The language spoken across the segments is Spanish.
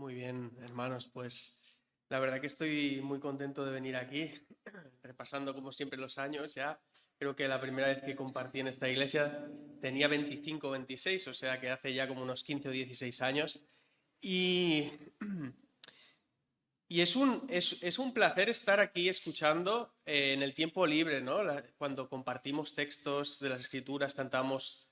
Muy bien, hermanos, pues la verdad que estoy muy contento de venir aquí, repasando como siempre los años ya. Creo que la primera vez que compartí en esta iglesia tenía 25 o 26, o sea que hace ya como unos 15 o 16 años. Y, y es un placer estar aquí escuchando en el tiempo libre, ¿no? Cuando compartimos textos de las Escrituras, cantamos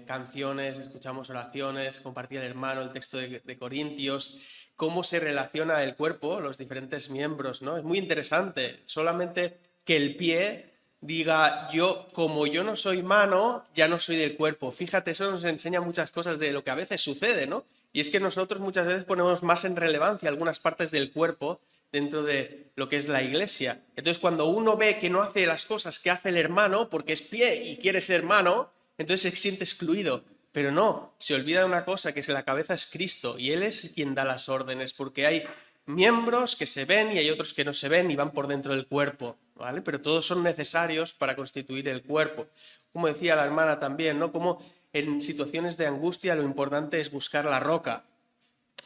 canciones, escuchamos oraciones, compartía el hermano el texto de Corintios, cómo se relaciona el cuerpo, los diferentes miembros, ¿no? Es muy interesante, solamente que el pie diga, como yo no soy mano, ya no soy del cuerpo. Fíjate, eso nos enseña muchas cosas de lo que a veces sucede, ¿no? Y es que nosotros muchas veces ponemos más en relevancia algunas partes del cuerpo dentro de lo que es la iglesia. Entonces, cuando uno ve que no hace las cosas que hace el hermano, porque es pie y quiere ser mano, entonces se siente excluido. Pero no, se olvida de una cosa, que es la cabeza es Cristo y Él es quien da las órdenes, porque hay miembros que se ven y hay otros que no se ven y van por dentro del cuerpo, ¿vale? Pero todos son necesarios para constituir el cuerpo. Como decía la hermana también, ¿no? Como en situaciones de angustia lo importante es buscar la roca.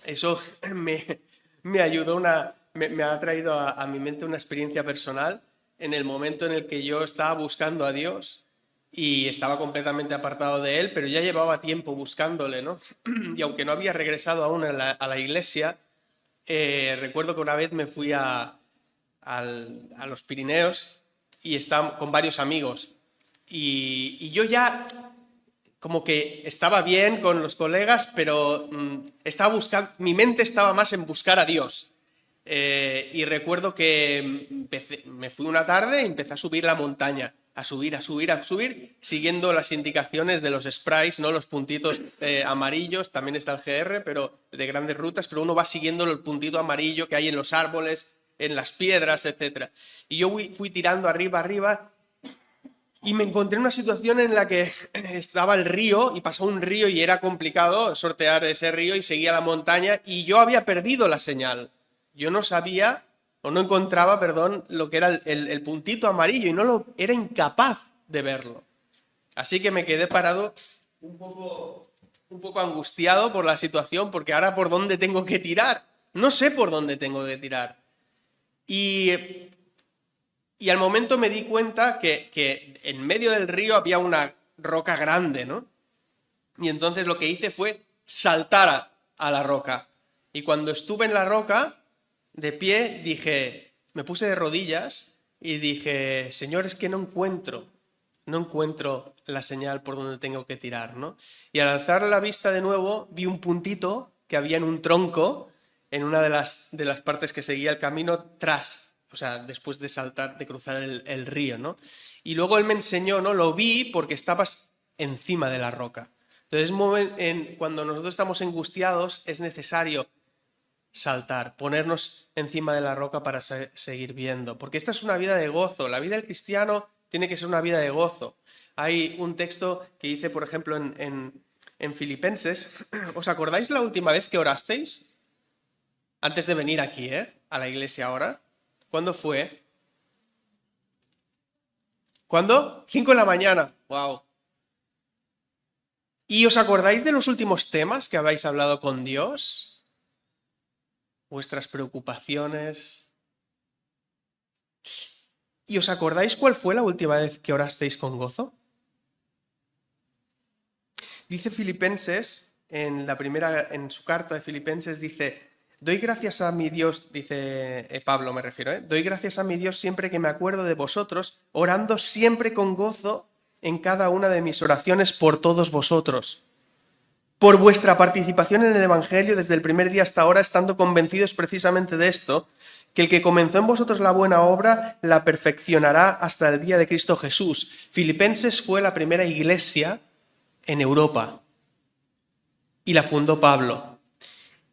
Eso me ayudó, me ha traído a mi mente una experiencia personal en el momento en el que yo estaba buscando a Dios y estaba completamente apartado de Él, pero ya llevaba tiempo buscándole, ¿no? Y aunque no había regresado aún a la iglesia, recuerdo que una vez me fui a los Pirineos y estaba con varios amigos y yo ya como que estaba bien con los colegas, pero estaba buscando, mi mente estaba más en buscar a Dios. Y recuerdo que me fui una tarde y empecé a subir la montaña, a subir, siguiendo las indicaciones de los sprays, ¿no? Los puntitos amarillos, también está el GR, pero de grandes rutas, pero uno va siguiendo el puntito amarillo que hay en los árboles, en las piedras, etc. Y yo fui tirando arriba, y me encontré en una situación en la que estaba el río y pasó un río y era complicado sortear ese río y seguía la montaña y yo había perdido la señal. Yo no sabía, o no encontraba, perdón, lo que era el puntito amarillo y era incapaz de verlo. Así que me quedé parado un poco angustiado por la situación, porque ahora ¿por dónde tengo que tirar? No sé por dónde tengo que tirar. Y al momento me di cuenta que en medio del río había una roca grande, ¿no? Y entonces lo que hice fue saltar a la roca. Y cuando estuve en la roca, de pie, me puse de rodillas y dije, Señor, es que no encuentro la señal por donde tengo que tirar, ¿no? Y al alzar la vista de nuevo, vi un puntito que había en un tronco, en una de las partes que seguía el camino, o sea, después de saltar, de cruzar el río, ¿no? Y luego él me enseñó, ¿no? Lo vi porque estabas encima de la roca. Entonces, cuando nosotros estamos angustiados, es necesario saltar, ponernos encima de la roca para seguir viendo. Porque esta es una vida de gozo. La vida del cristiano tiene que ser una vida de gozo. Hay un texto que dice, por ejemplo, en Filipenses, ¿os acordáis la última vez que orasteis? Antes de venir aquí, a la iglesia ahora. ¿Cuándo fue? ¿Cuándo? 5 de la mañana. ¡Wow! ¿Y os acordáis de los últimos temas que habéis hablado con Dios? Vuestras preocupaciones. ¿Y os acordáis cuál fue la última vez que orasteis con gozo? Dice Filipenses, en su carta de Filipenses, dice: doy gracias a mi Dios, dice Pablo me refiero, doy gracias a mi Dios siempre que me acuerdo de vosotros, orando siempre con gozo en cada una de mis oraciones por todos vosotros, por vuestra participación en el Evangelio desde el primer día hasta ahora, estando convencidos precisamente de esto, que el que comenzó en vosotros la buena obra la perfeccionará hasta el día de Cristo Jesús. Filipenses fue la primera iglesia en Europa y la fundó Pablo.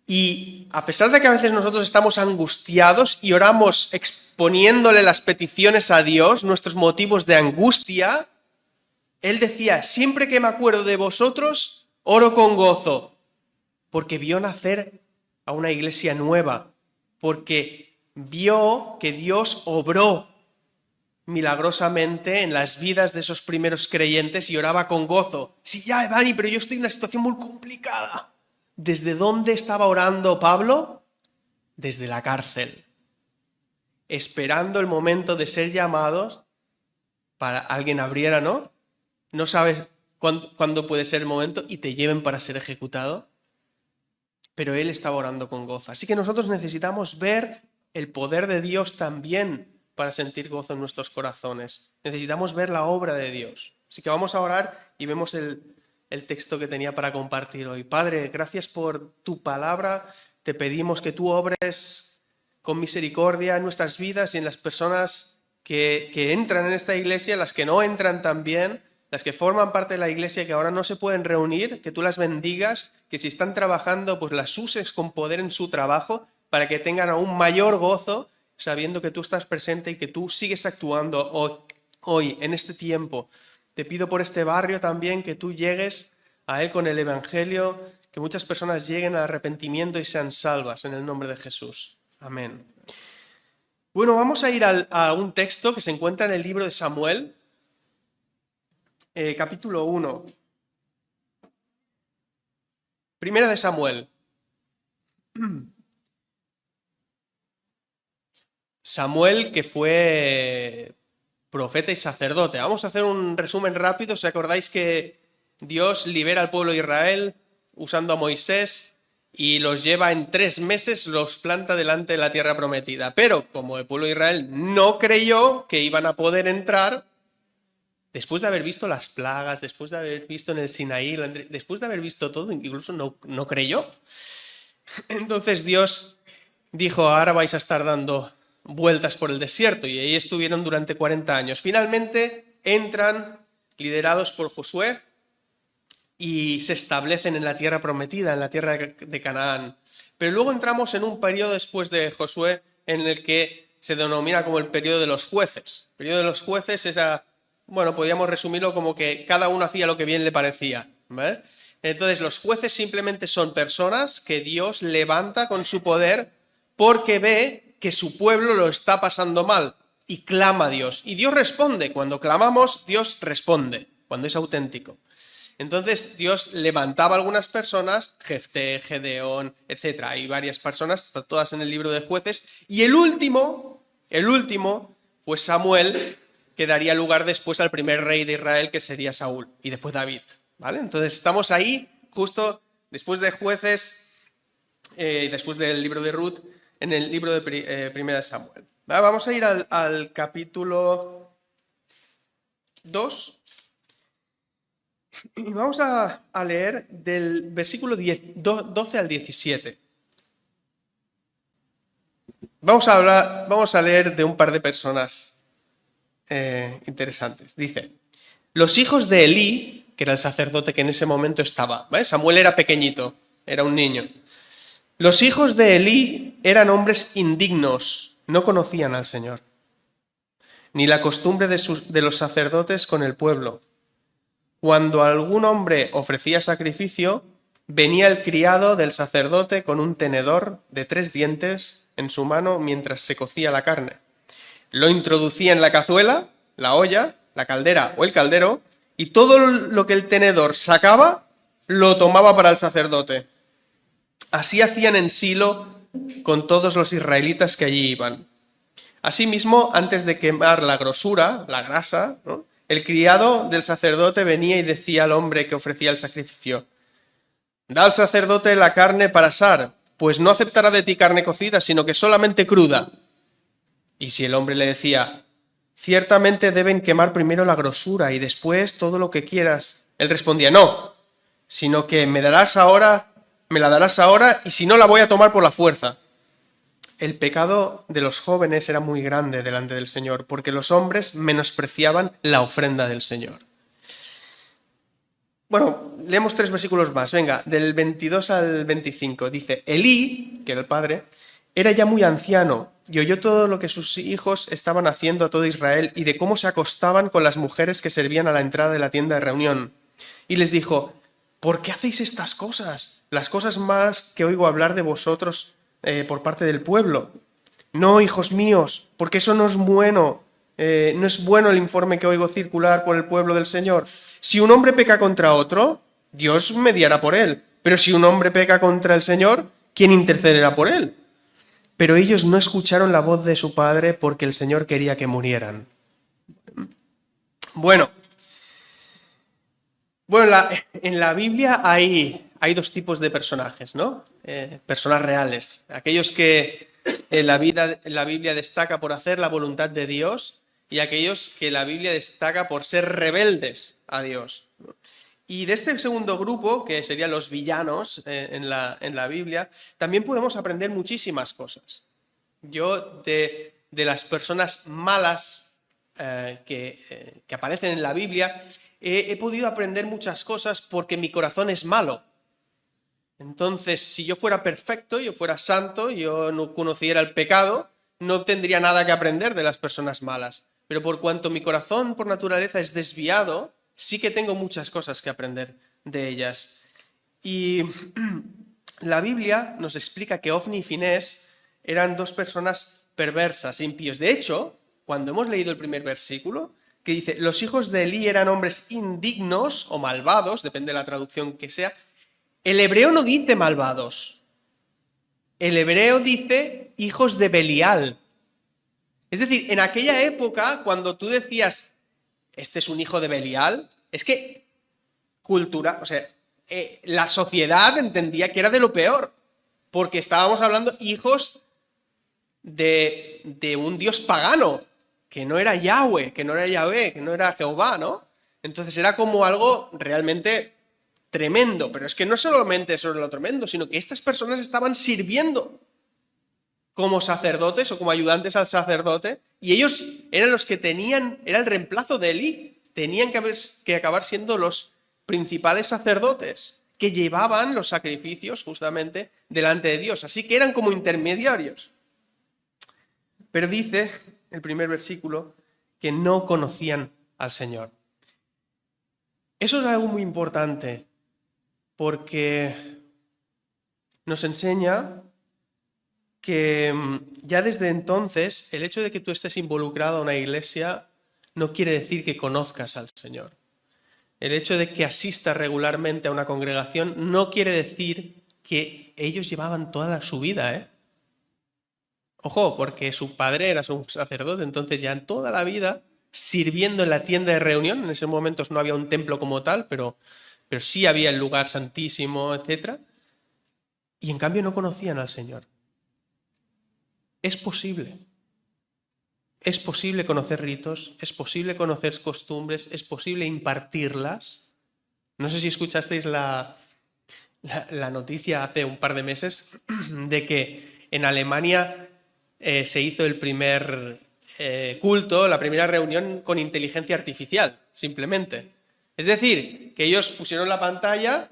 Y a pesar de que a veces nosotros estamos angustiados y oramos exponiéndole las peticiones a Dios, nuestros motivos de angustia, él decía, siempre que me acuerdo de vosotros, oro con gozo, porque vio nacer a una iglesia nueva, porque vio que Dios obró milagrosamente en las vidas de esos primeros creyentes y oraba con gozo. Sí, ya, Dani, pero yo estoy en una situación muy complicada. ¿Desde dónde estaba orando Pablo? Desde la cárcel, esperando el momento de ser llamados para alguien abriera, ¿no? No sabes cuándo puede ser el momento y te lleven para ser ejecutado. Pero él estaba orando con gozo. Así que nosotros necesitamos ver el poder de Dios también para sentir gozo en nuestros corazones. Necesitamos ver la obra de Dios. Así que vamos a orar y vemos el texto que tenía para compartir hoy. Padre, gracias por tu palabra. Te pedimos que tú obres con misericordia en nuestras vidas y en las personas que entran en esta iglesia, las que no entran también, las que forman parte de la iglesia que ahora no se pueden reunir, que tú las bendigas, que si están trabajando, pues las uses con poder en su trabajo para que tengan aún mayor gozo, sabiendo que tú estás presente y que tú sigues actuando hoy en este tiempo. Te pido por este barrio también que tú llegues a él con el Evangelio, que muchas personas lleguen al arrepentimiento y sean salvas en el nombre de Jesús. Amén. Bueno, vamos a ir a un texto que se encuentra en el libro de Samuel, capítulo 1. Primera de Samuel. Samuel, que fue profeta y sacerdote. Vamos a hacer un resumen rápido. ¿Os acordáis que Dios libera al pueblo de Israel usando a Moisés y los lleva en 3 meses, los planta delante de la tierra prometida? Pero como el pueblo de Israel no creyó que iban a poder entrar, después de haber visto las plagas, después de haber visto en el Sinaí, después de haber visto todo, incluso no creyó. Entonces Dios dijo, ahora vais a estar dando vueltas por el desierto, y ahí estuvieron durante 40 años. Finalmente entran, liderados por Josué, y se establecen en la tierra prometida, en la tierra de Canaán. Pero luego entramos en un periodo después de Josué en el que se denomina como el periodo de los jueces. El periodo de los jueces es, bueno, podríamos resumirlo como que cada uno hacía lo que bien le parecía, ¿vale? Entonces los jueces simplemente son personas que Dios levanta con su poder porque ve que su pueblo lo está pasando mal y clama a Dios. Y Dios responde. Cuando clamamos, Dios responde, cuando es auténtico. Entonces Dios levantaba a algunas personas, Jefté, Gedeón, etc. Hay varias personas, están todas en el libro de Jueces. Y el último fue Samuel, que daría lugar después al primer rey de Israel, que sería Saúl, y después David, ¿vale? Entonces estamos ahí, justo después de Jueces, después del libro de Ruth, en el libro de Primera de Samuel. ¿Vale? Vamos a ir al capítulo 2 y vamos a leer del versículo 12 al 17. Vamos a leer de un par de personas interesantes. Dice, los hijos de Elí, que era el sacerdote que en ese momento estaba, ¿vale? Samuel era pequeñito, era un niño. Los hijos de Elí eran hombres indignos, no conocían al Señor, ni la costumbre de los sacerdotes con el pueblo. Cuando algún hombre ofrecía sacrificio, venía el criado del sacerdote con un tenedor de 3 dientes en su mano mientras se cocía la carne. Lo introducía en la cazuela, la olla, la caldera o el caldero, y todo lo que el tenedor sacaba lo tomaba para el sacerdote. Así hacían en Silo con todos los israelitas que allí iban. Asimismo, antes de quemar la grosura, la grasa, ¿no?, el criado del sacerdote venía y decía al hombre que ofrecía el sacrificio, da al sacerdote la carne para asar, pues no aceptará de ti carne cocida, sino que solamente cruda. Y si el hombre le decía, ciertamente deben quemar primero la grosura y después todo lo que quieras, él respondía, no, sino que me la darás ahora y si no la voy a tomar por la fuerza. El pecado de los jóvenes era muy grande delante del Señor, porque los hombres menospreciaban la ofrenda del Señor. Bueno, leemos 3 versículos más. Venga, del 22 al 25. Dice, Elí, que era el padre, era ya muy anciano y oyó todo lo que sus hijos estaban haciendo a todo Israel y de cómo se acostaban con las mujeres que servían a la entrada de la tienda de reunión. Y les dijo, ¿por qué hacéis estas cosas? Las cosas más que oigo hablar de vosotros por parte del pueblo. No, hijos míos, porque eso no es bueno. No es bueno el informe que oigo circular por el pueblo del Señor. Si un hombre peca contra otro, Dios mediará por él, Pero si un hombre peca contra el Señor, ¿quién intercederá por él? Pero ellos no escucharon la voz de su padre porque el Señor quería que murieran. Bueno, en la Biblia hay dos tipos de personajes, ¿no? Personas reales. Aquellos que la Biblia destaca por hacer la voluntad de Dios y aquellos que la Biblia destaca por ser rebeldes a Dios. Y de este segundo grupo, que serían los villanos en la Biblia, también podemos aprender muchísimas cosas. Yo de las personas malas que aparecen en la Biblia, he podido aprender muchas cosas porque mi corazón es malo. Entonces, si yo fuera perfecto, yo fuera santo, yo no conociera el pecado, no tendría nada que aprender de las personas malas. Pero por cuanto mi corazón por naturaleza es desviado, sí que tengo muchas cosas que aprender de ellas. Y la Biblia nos explica que Ofni y Finés eran dos personas perversas, impíos. De hecho, cuando hemos leído el primer versículo, que dice, los hijos de Elí eran hombres indignos o malvados, depende de la traducción que sea, el hebreo no dice malvados. El hebreo dice hijos de Belial. Es decir, en aquella época, cuando tú decías, este es un hijo de Belial, es que la sociedad entendía que era de lo peor, porque estábamos hablando hijos de un dios pagano, que no era Yahweh, que no era Yahvé, que no era Jehová, ¿no? Entonces era como algo realmente tremendo, pero es que no solamente eso es lo tremendo, sino que estas personas estaban sirviendo como sacerdotes o como ayudantes al sacerdote, y ellos eran los que era el reemplazo de Elí, tenían que acabar siendo los principales sacerdotes que llevaban los sacrificios justamente delante de Dios, así que eran como intermediarios. Pero dice el primer versículo que no conocían al Señor. Eso es algo muy importante porque nos enseña que ya desde entonces el hecho de que tú estés involucrado en una iglesia no quiere decir que conozcas al Señor. El hecho de que asistas regularmente a una congregación no quiere decir que ellos llevaban toda su vida, ¿eh? Ojo, porque su padre era un sacerdote, entonces ya en toda la vida sirviendo en la tienda de reunión, en esos momentos no había un templo como tal, pero sí había el lugar santísimo, etc. Y en cambio no conocían al Señor. Es posible. Es posible conocer ritos, es posible conocer costumbres, es posible impartirlas. No sé si escuchasteis la noticia hace un par de meses de que en Alemania se hizo el primer culto, la primera reunión con inteligencia artificial, simplemente. Es decir, que ellos pusieron la pantalla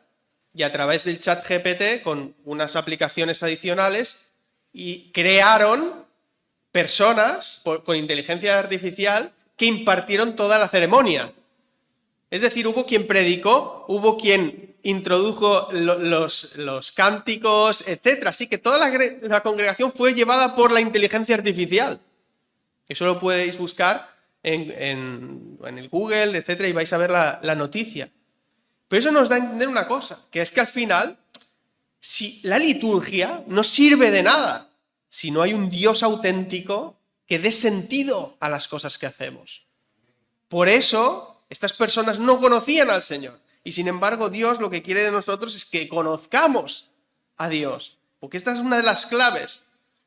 y a través del chat GPT, con unas aplicaciones adicionales, y crearon personas con inteligencia artificial que impartieron toda la ceremonia. Es decir, hubo quien predicó, hubo quien introdujo los cánticos, etc. Así que toda la congregación fue llevada por la inteligencia artificial. Eso lo podéis buscar en el Google, etc. y vais a ver la noticia. Pero eso nos da a entender una cosa, que es que al final, si la liturgia no sirve de nada si no hay un Dios auténtico que dé sentido a las cosas que hacemos. Por eso, estas personas no conocían al Señor. Y sin embargo, Dios lo que quiere de nosotros es que conozcamos a Dios. Porque esta es una de las claves.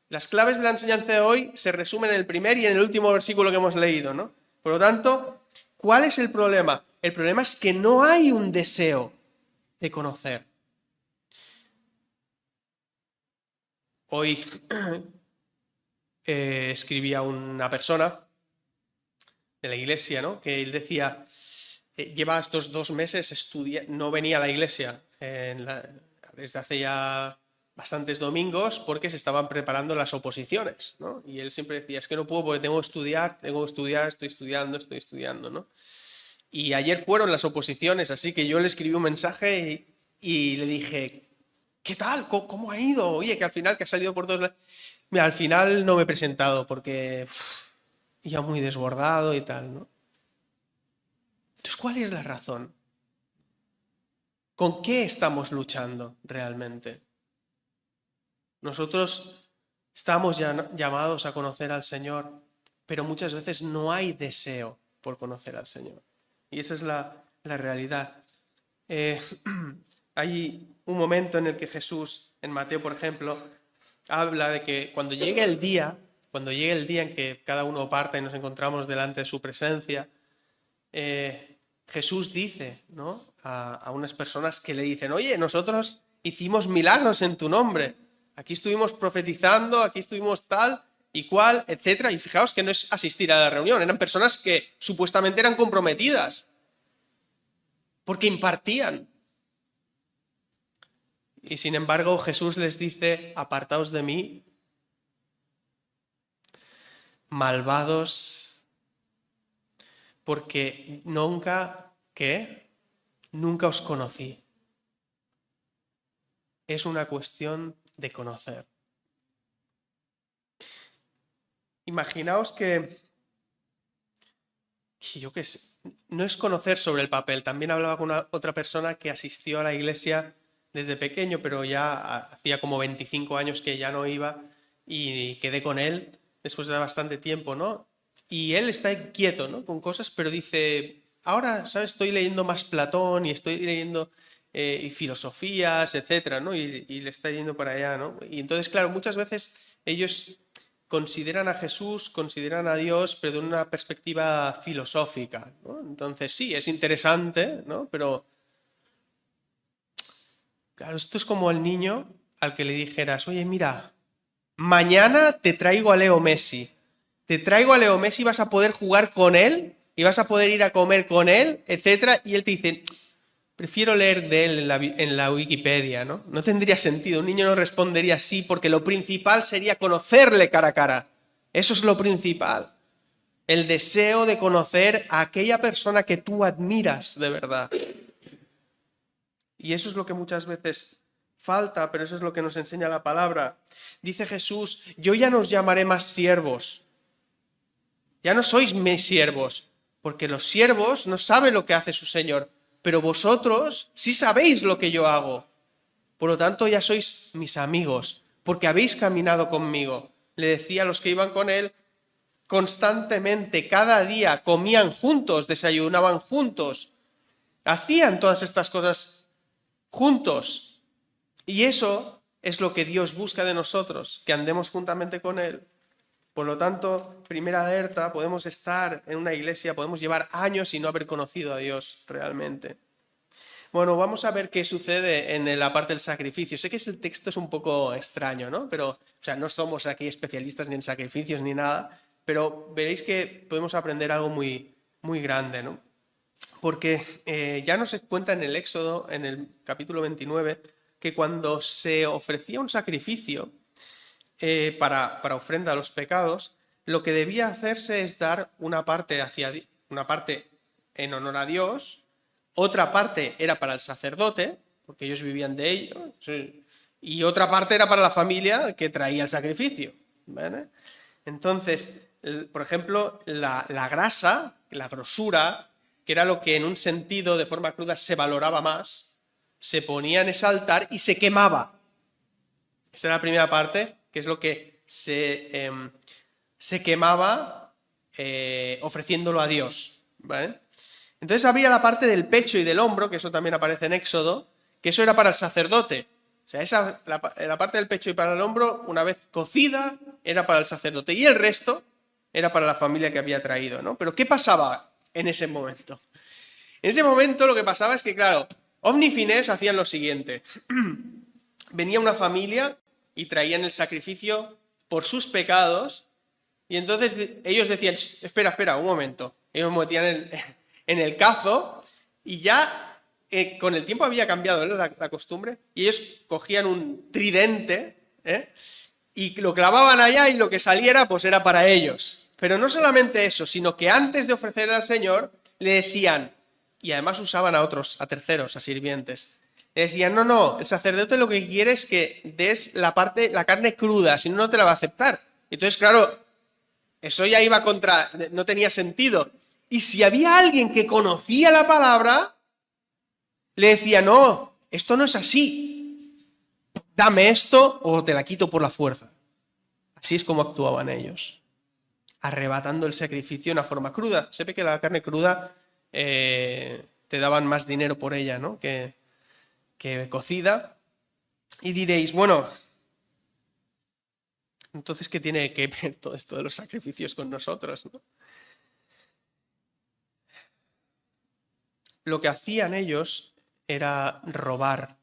Las claves de la enseñanza de hoy se resumen en el primer y en el último versículo que hemos leído, ¿no? Por lo tanto, ¿cuál es el problema? El problema es que no hay un deseo de conocer. Hoy escribía una persona de la iglesia, ¿no? Que él decía, lleva estos 2 meses no venía a la iglesia desde hace ya bastantes domingos porque se estaban preparando las oposiciones, ¿no? Y él siempre decía, es que no puedo porque tengo que estudiar, estoy estudiando, ¿no? Y ayer fueron las oposiciones, así que yo le escribí un mensaje y le dije, ¿qué tal? ¿Cómo ha ido? Oye, que al final que ha salido por 2 lados. Mira, al final no me he presentado porque ya muy desbordado y tal, ¿no? Entonces, ¿cuál es la razón? ¿Con qué estamos luchando realmente? Nosotros estamos llamados a conocer al Señor, pero muchas veces no hay deseo por conocer al Señor. Y esa es la realidad. Hay un momento en el que Jesús, en Mateo, por ejemplo, habla de que cuando llegue el día en que cada uno parta y nos encontramos delante de su presencia, Jesús dice, ¿no?, a unas personas que le dicen: oye, nosotros hicimos milagros en tu nombre, aquí estuvimos profetizando, aquí estuvimos tal y cual, etcétera. Y fijaos que no es asistir a la reunión, eran personas que supuestamente eran comprometidas, porque impartían. Y sin embargo Jesús les dice: apartaos de mí, malvados, porque nunca os conocí. Es una cuestión de conocer. Imaginaos que yo qué sé, no es conocer sobre el papel. También hablaba con otra persona que asistió a la iglesia desde pequeño, pero ya hacía como 25 años que ya no iba, y quedé con él después de bastante tiempo, ¿no? Y él está quieto, ¿no?, con cosas, pero dice: ahora, ¿sabes?, estoy leyendo más Platón y estoy leyendo filosofías, etcétera, ¿no? Y le está yendo para allá, ¿no? Y entonces, claro, muchas veces ellos consideran a Jesús, consideran a Dios, pero de una perspectiva filosófica, ¿no? Entonces sí, es interesante, ¿no? Pero claro, esto es como el niño al que le dijeras: oye, mira, mañana te traigo a Leo Messi. Te traigo a Leo Messi, vas a poder jugar con él y vas a poder ir a comer con él, etcétera. Y él te dice: prefiero leer de él en la Wikipedia, ¿no? No tendría sentido. Un niño no respondería así, porque lo principal sería conocerle cara a cara. Eso es lo principal. El deseo de conocer a aquella persona que tú admiras de verdad. Y eso es lo que muchas veces falta, pero eso es lo que nos enseña la palabra. Dice Jesús: yo ya no os llamaré más siervos. Ya no sois mis siervos, porque los siervos no saben lo que hace su Señor, pero vosotros sí sabéis lo que yo hago. Por lo tanto, ya sois mis amigos, porque habéis caminado conmigo. Le decía a los que iban con él: constantemente, cada día, comían juntos, desayunaban juntos, hacían todas estas cosas juntos. Y eso es lo que Dios busca de nosotros, que andemos juntamente con Él. Por lo tanto, primera alerta: podemos estar en una iglesia, podemos llevar años y no haber conocido a Dios realmente. Bueno, vamos a ver qué sucede en la parte del sacrificio. Sé que ese texto es un poco extraño, ¿no? Pero, o sea, no somos aquí especialistas ni en sacrificios ni nada, pero veréis que podemos aprender algo muy, muy grande, ¿no? Porque ya nos cuenta en el Éxodo, en el capítulo 29, que cuando se ofrecía un sacrificio para ofrenda a los pecados, lo que debía hacerse es dar una parte en honor a Dios, otra parte era para el sacerdote, porque ellos vivían de ello, y otra parte era para la familia que traía el sacrificio, ¿vale? Entonces, por ejemplo, la grasa, la grosura, que era lo que en un sentido de forma cruda se valoraba más, se ponía en ese altar y se quemaba. Esa era la primera parte, que es lo que se quemaba ofreciéndolo a Dios, ¿vale? Entonces había la parte del pecho y del hombro, que eso también aparece en Éxodo, que eso era para el sacerdote. O sea, la parte del pecho y para el hombro, una vez cocida, era para el sacerdote, y el resto era para la familia que había traído, ¿no? Pero ¿qué pasaba en ese momento? En ese momento lo que pasaba es que, claro, Ovni Fines hacían lo siguiente. Venía una familia y traían el sacrificio por sus pecados, y entonces ellos decían: espera, un momento. Ellos metían en el cazo, y ya con el tiempo había cambiado, ¿no?, la costumbre, y ellos cogían un tridente y lo clavaban allá, y lo que saliera pues era para ellos. Pero no solamente eso, sino que antes de ofrecer al Señor le decían, y además usaban a terceros, a sirvientes, le decían: no, el sacerdote lo que quiere es que des la carne cruda, si no, no te la va a aceptar. Entonces, claro, eso ya iba no tenía sentido. Y si había alguien que conocía la palabra, le decía: no, esto no es así. Dame esto o te la quito por la fuerza. Así es como actuaban ellos, arrebatando el sacrificio de una forma cruda. Se ve que la carne cruda te daban más dinero por ella, ¿no? que cocida. Y diréis, bueno, entonces, ¿qué tiene que ver todo esto de los sacrificios con nosotros, ¿no? Lo que hacían ellos era robar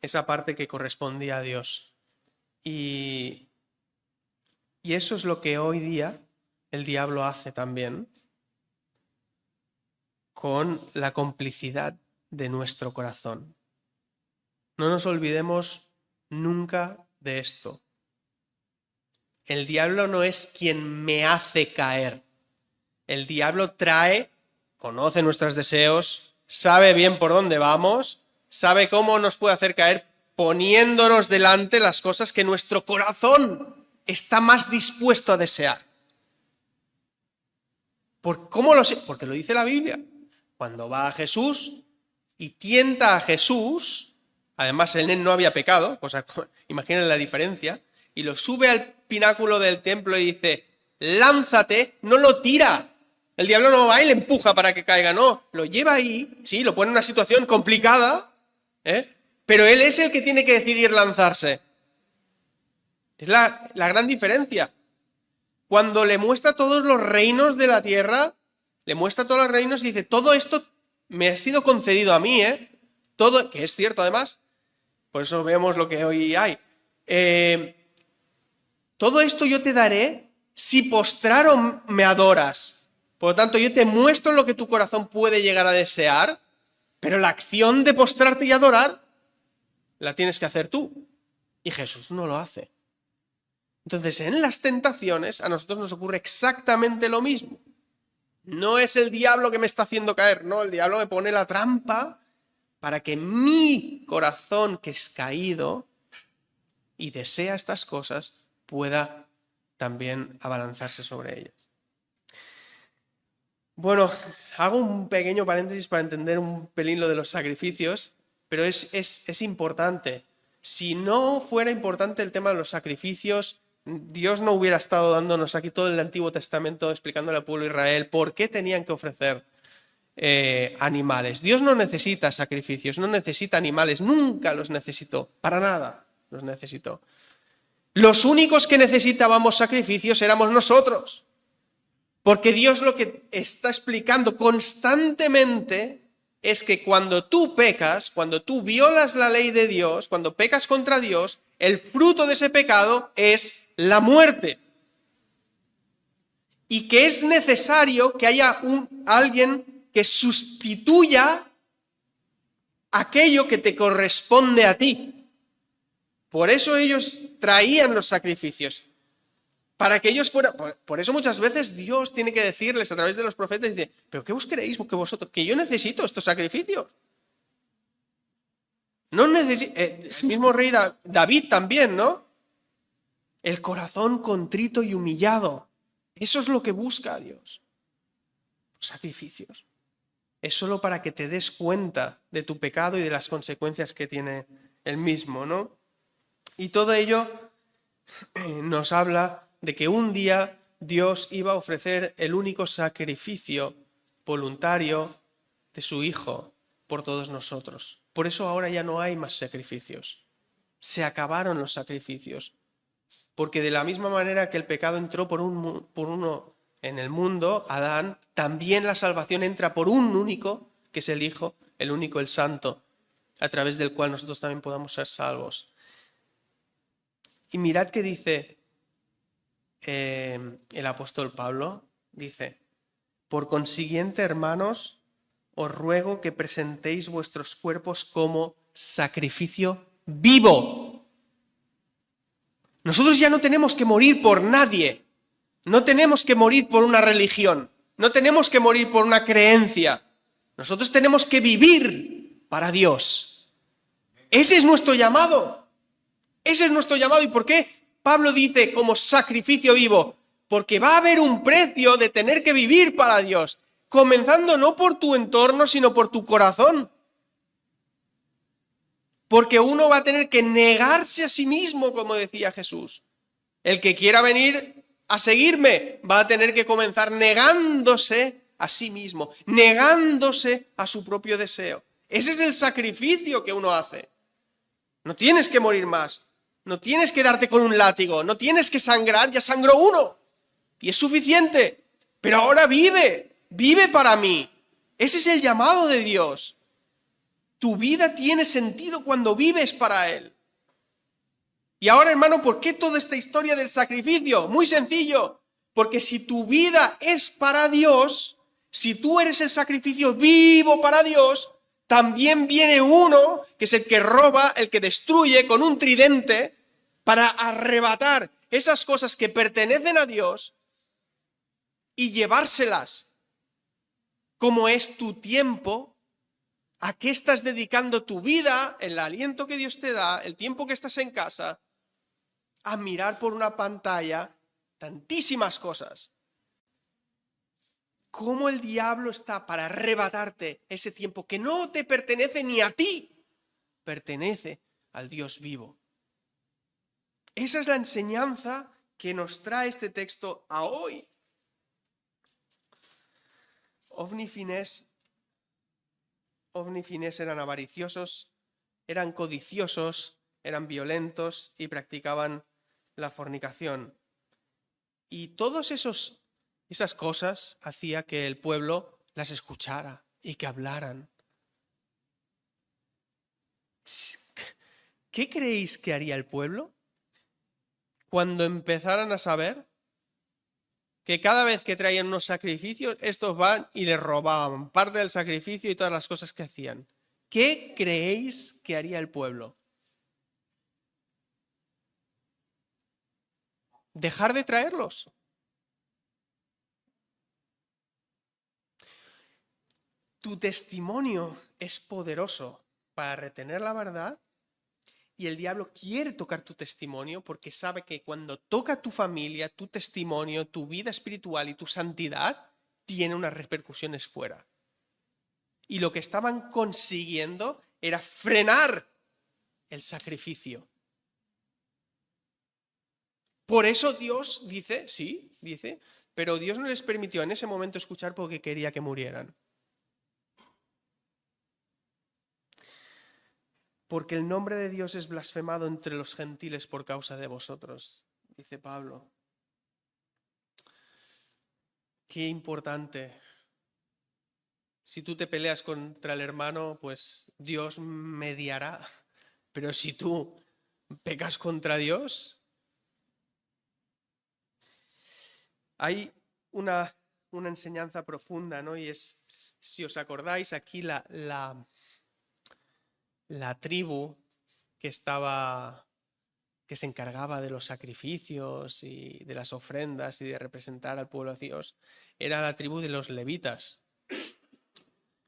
esa parte que correspondía a Dios. Y eso es lo que hoy día el diablo hace también con la complicidad de nuestro corazón. No nos olvidemos nunca de esto. El diablo no es quien me hace caer. El diablo conoce nuestros deseos, sabe bien por dónde vamos, sabe cómo nos puede hacer caer poniéndonos delante las cosas que nuestro corazón está más dispuesto a desear. ¿Cómo lo sé? Porque lo dice la Biblia. Cuando va a Jesús y tienta a Jesús, además él no había pecado, imaginen la diferencia, y lo sube al pináculo del templo y dice, lánzate, no lo tira. El diablo no va y le empuja para que caiga, no, lo lleva ahí, sí, lo pone en una situación complicada, pero él es el que tiene que decidir lanzarse. Es la gran diferencia. Cuando le muestra todos los reinos de la tierra, le muestra todos los reinos y dice, todo esto me ha sido concedido a mí, todo, que es cierto además, por eso vemos lo que hoy hay. Todo esto yo te daré si postrado me adoras. Por lo tanto, yo te muestro lo que tu corazón puede llegar a desear, pero la acción de postrarte y adorar la tienes que hacer tú. Y Jesús no lo hace. Entonces, en las tentaciones a nosotros nos ocurre exactamente lo mismo. No es el diablo que me está haciendo caer, no, el diablo me pone la trampa para que mi corazón, que es caído y desea estas cosas, pueda también abalanzarse sobre ellas. Bueno, hago un pequeño paréntesis para entender un pelín lo de los sacrificios, pero es importante. Si no fuera importante el tema de los sacrificios, Dios no hubiera estado dándonos aquí todo el Antiguo Testamento explicándole al pueblo de Israel por qué tenían que ofrecer animales. Dios no necesita sacrificios, no necesita animales, nunca los necesitó, para nada los necesitó. Los únicos que necesitábamos sacrificios éramos nosotros, porque Dios lo que está explicando constantemente es que cuando tú pecas, cuando tú violas la ley de Dios, cuando pecas contra Dios, el fruto de ese pecado es la muerte. Y que es necesario que haya alguien que sustituya aquello que te corresponde a ti. Por eso ellos traían los sacrificios. Para que ellos fueran... Por eso muchas veces Dios tiene que decirles a través de los profetas, dice, ¿pero qué buscaréis que yo necesito estos sacrificios? No necesito... el mismo rey David también, ¿no? El corazón contrito y humillado. Eso es lo que busca Dios. Los sacrificios. Es solo para que te des cuenta de tu pecado y de las consecuencias que tiene el mismo, ¿no? Y todo ello nos habla de que un día Dios iba a ofrecer el único sacrificio voluntario de su Hijo por todos nosotros. Por eso ahora ya no hay más sacrificios. Se acabaron los sacrificios. Porque de la misma manera que el pecado entró por uno en el mundo, Adán, también la salvación entra por un único, que es el Hijo, el único, el Santo, a través del cual nosotros también podamos ser salvos. Y mirad que dice el apóstol Pablo, dice, por consiguiente, hermanos, os ruego que presentéis vuestros cuerpos como sacrificio vivo. Nosotros ya no tenemos que morir por nadie, no tenemos que morir por una religión, no tenemos que morir por una creencia, nosotros tenemos que vivir para Dios. Ese es nuestro llamado, ese es nuestro llamado. ¿Y por qué Pablo dice como sacrificio vivo? Porque va a haber un precio de tener que vivir para Dios, comenzando no por tu entorno, sino por tu corazón. Porque uno va a tener que negarse a sí mismo, como decía Jesús. El que quiera venir a seguirme va a tener que comenzar negándose a sí mismo, negándose a su propio deseo. Ese es el sacrificio que uno hace. No tienes que morir más, no tienes que darte con un látigo, no tienes que sangrar, ya sangró uno y es suficiente. Pero ahora vive para mí. Ese es el llamado de Dios. Tu vida tiene sentido cuando vives para Él. Y ahora, hermano, ¿por qué toda esta historia del sacrificio? Muy sencillo. Porque si tu vida es para Dios, si tú eres el sacrificio vivo para Dios, también viene uno, que es el que roba, el que destruye con un tridente, para arrebatar esas cosas que pertenecen a Dios y llevárselas. Como es tu tiempo, ¿a qué estás dedicando tu vida, el aliento que Dios te da, el tiempo que estás en casa? A mirar por una pantalla tantísimas cosas. ¿Cómo el diablo está para arrebatarte ese tiempo que no te pertenece ni a ti? Pertenece al Dios vivo. Esa es la enseñanza que nos trae este texto a hoy. Ofni y Finés eran avariciosos, eran codiciosos, eran violentos y practicaban la fornicación. Y todas esas cosas hacía que el pueblo las escuchara y que hablaran. ¿Qué creéis que haría el pueblo cuando empezaran a saber que cada vez que traían unos sacrificios, estos van y les robaban parte del sacrificio y todas las cosas que hacían? ¿Qué creéis que haría el pueblo? ¿Dejar de traerlos? Tu testimonio es poderoso para retener la verdad y el diablo quiere tocar tu testimonio porque sabe que cuando toca tu familia, tu testimonio, tu vida espiritual y tu santidad, tiene unas repercusiones fuera. Y lo que estaban consiguiendo era frenar el sacrificio. Por eso Dios dice, pero Dios no les permitió en ese momento escuchar porque quería que murieran. Porque el nombre de Dios es blasfemado entre los gentiles por causa de vosotros, dice Pablo. Qué importante. Si tú te peleas contra el hermano, pues Dios mediará. Pero si tú pecas contra Dios, hay una enseñanza profunda, ¿no? Y es, si os acordáis, aquí la tribu que se encargaba de los sacrificios y de las ofrendas y de representar al pueblo de Dios, era la tribu de los levitas.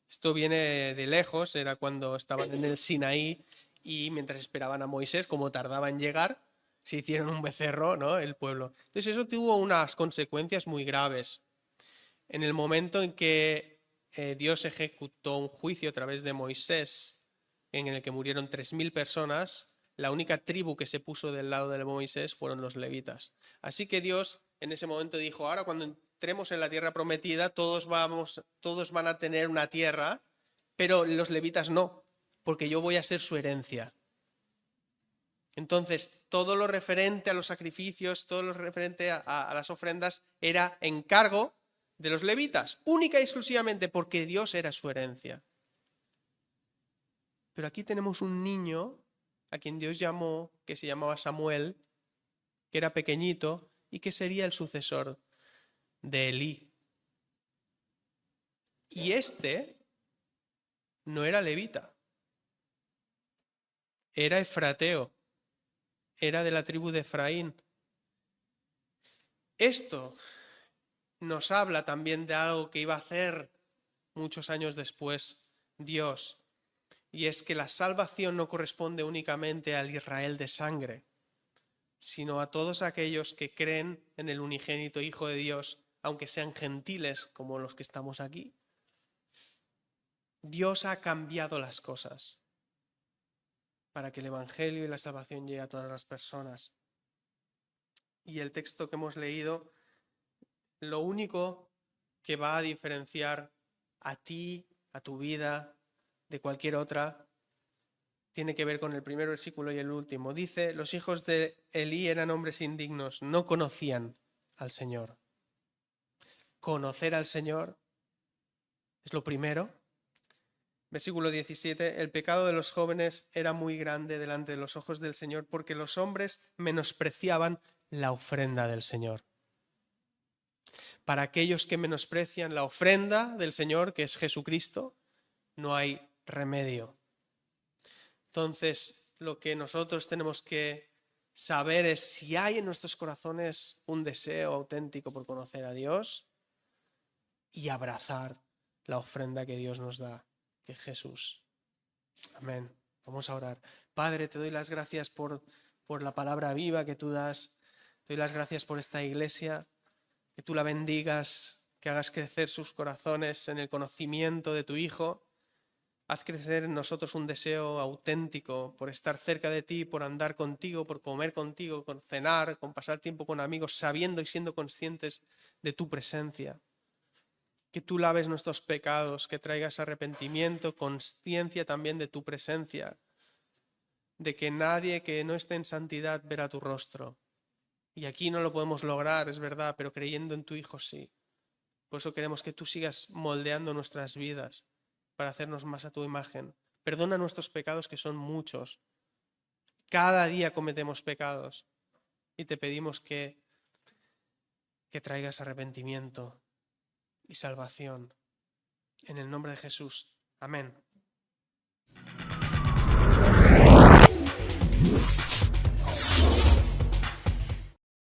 Esto viene de lejos, era cuando estaban en el Sinaí y mientras esperaban a Moisés, como tardaba en llegar, se hicieron un becerro, ¿no? El pueblo. Entonces eso tuvo unas consecuencias muy graves. En el momento en que Dios ejecutó un juicio a través de Moisés, en el que murieron 3.000 personas, la única tribu que se puso del lado de Moisés fueron los levitas. Así que Dios en ese momento dijo, ahora cuando entremos en la tierra prometida, todos van a tener una tierra, pero los levitas no, porque yo voy a ser su herencia. Entonces, todo lo referente a los sacrificios, todo lo referente a las ofrendas, era encargo de los levitas, única y exclusivamente porque Dios era su herencia. Pero aquí tenemos un niño a quien Dios llamó, que se llamaba Samuel, que era pequeñito y que sería el sucesor de Elí. Y este no era levita, era efrateo, era de la tribu de Efraín. Esto nos habla también de algo que iba a hacer muchos años después Dios, y es que la salvación no corresponde únicamente al Israel de sangre, sino a todos aquellos que creen en el unigénito Hijo de Dios, aunque sean gentiles como los que estamos aquí. Dios ha cambiado las cosas. para que el Evangelio y la salvación llegue a todas las personas. Y el texto que hemos leído, lo único que va a diferenciar a ti, a tu vida, de cualquier otra, tiene que ver con el primer versículo y el último. Dice, los hijos de Elí eran hombres indignos, no conocían al Señor. Conocer al Señor es lo primero. Versículo 17, el pecado de los jóvenes era muy grande delante de los ojos del Señor porque los hombres menospreciaban la ofrenda del Señor. Para aquellos que menosprecian la ofrenda del Señor, que es Jesucristo, no hay remedio. Entonces, lo que nosotros tenemos que saber es si hay en nuestros corazones un deseo auténtico por conocer a Dios y abrazar la ofrenda que Dios nos da, que es Jesús. Amén. Vamos a orar. Padre, te doy las gracias por la palabra viva que tú das. Te doy las gracias por esta iglesia, que tú la bendigas, que hagas crecer sus corazones en el conocimiento de tu Hijo. Haz crecer en nosotros un deseo auténtico por estar cerca de ti, por andar contigo, por comer contigo, por cenar, con pasar tiempo con amigos, sabiendo y siendo conscientes de tu presencia. Que tú laves nuestros pecados, que traigas arrepentimiento, consciencia también de tu presencia, de que nadie que no esté en santidad verá tu rostro. Y aquí no lo podemos lograr, es verdad, pero creyendo en tu Hijo sí. Por eso queremos que tú sigas moldeando nuestras vidas para hacernos más a tu imagen. Perdona nuestros pecados, que son muchos. Cada día cometemos pecados y te pedimos que traigas arrepentimiento y salvación. En el nombre de Jesús. Amén.